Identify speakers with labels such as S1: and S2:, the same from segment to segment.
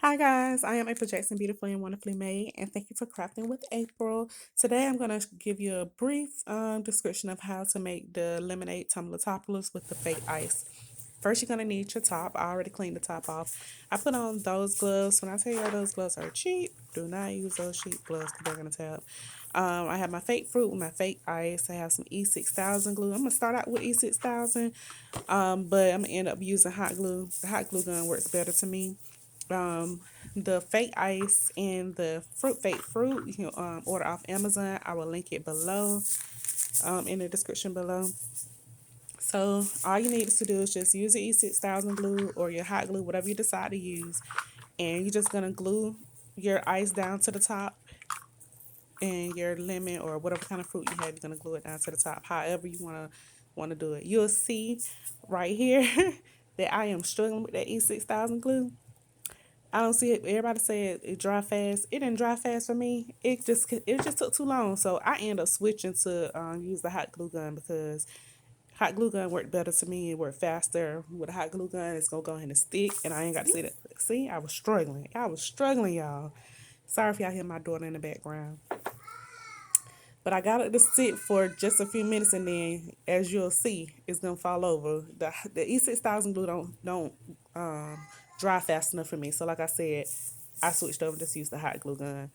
S1: Hi guys, I am April Jackson, beautifully and wonderfully made, and thank you for crafting with April. Today I'm going to give you a brief description of how to make the lemonade tumbler toppers with the fake ice. First, you're going to need your top. I already cleaned the top off. I put on those gloves. When I tell you those gloves are cheap, do not use those cheap gloves because they're going to tap. I have my fake fruit with my fake ice. I have some E6000 glue. I'm going to start out with E6000, but I'm going to end up using hot glue. The hot glue gun works better to me. um the fake ice and the fake fruit you can order off Amazon. I will link it below, in the description below. So all you need to do is just use your E6000 glue or your hot glue, whatever you decide to use, and you're just gonna glue your ice down to the top, and your lemon or whatever kind of fruit you have, you're gonna glue it down to the top however you want to do it. You'll see right here that I am struggling with that E6000 glue. I don't see it. Everybody said it dry fast. It didn't dry fast for me. It just took too long. So I ended up switching to use the hot glue gun because hot glue gun worked better to me. It worked faster. With a hot glue gun, it's gonna go ahead and stick, and I ain't got to see that. See, I was struggling. I was struggling, y'all. Sorry if y'all hear my daughter in the background. But I got it to sit for just a few minutes, and then, as you'll see, it's gonna fall over. The E6000 glue don't dry fast enough for me. So, like I said, I switched over to use the hot glue gun.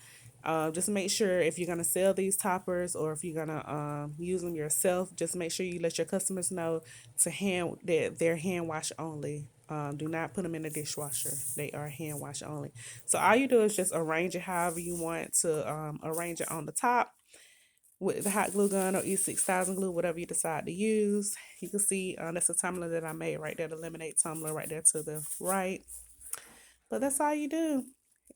S1: Just make sure if you're gonna sell these toppers or if you're gonna use them yourself, just make sure you let your customers know that they're hand wash only. Do not put them in the dishwasher. They are hand wash only. So all you do is just arrange it however you want to arrange it on the top with the hot glue gun or E6000 glue, whatever you decide to use. You can see that's a tumbler that I made right there, the lemonade tumbler right there to the right. But that's all you do.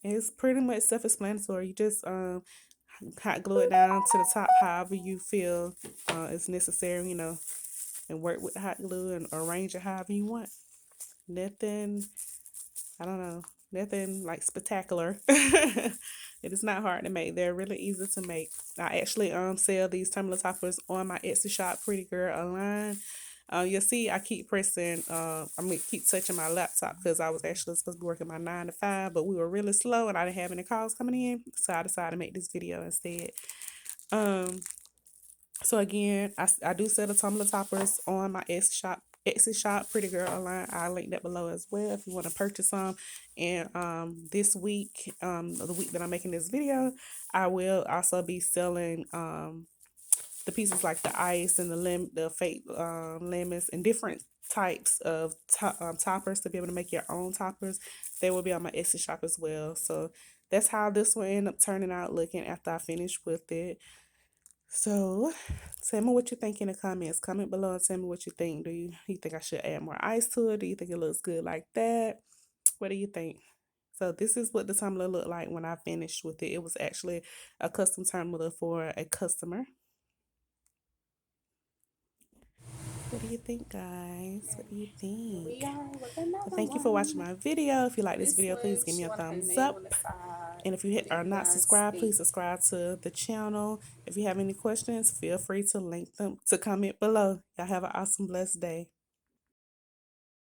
S1: It's pretty much self-explanatory. You just hot glue it down to the top however you feel is necessary, and work with the hot glue and arrange it however you want. Nothing, I don't know, nothing like spectacular. It is not hard to make. They're really easy to make. I actually sell these tumbler toppers on my Etsy shop, Pretty Girl Online. You'll see I keep pressing, keep touching my laptop because I was actually supposed to be working my 9 to 5, but we were really slow and I didn't have any calls coming in. So I decided to make this video instead. Um, so again, I do sell the tumbler toppers on my Etsy shop, Pretty Girl Online. I'll link that below as well if you want to purchase some. And this week, the week that I'm making this video, I will also be selling the pieces like the ice and the fake lemons and different types of toppers to be able to make your own toppers. They will be on my Etsy shop as well. So that's how this will end up turning out looking after I finish with it. So tell me what you think in the comments. Comment below and tell me what you think. Do you think I should add more ice to it? Do you think it looks good like that? What do you think? So this is what the tumbler looked like when I finished with it. It was actually a custom tumbler for a customer. What do you think, guys? What do you think?
S2: We are with another
S1: Thank you for watching
S2: one.
S1: my video. If you like this
S2: This
S1: video, please give
S2: looks,
S1: me
S2: you
S1: a
S2: want to put a
S1: thumbs
S2: name
S1: up.
S2: on the side.
S1: And if you
S2: What do
S1: are
S2: you
S1: not
S2: guys
S1: subscribed,
S2: think?
S1: please subscribe to the channel. If you have any questions, feel free to link them to comment below. Y'all have an awesome, blessed day.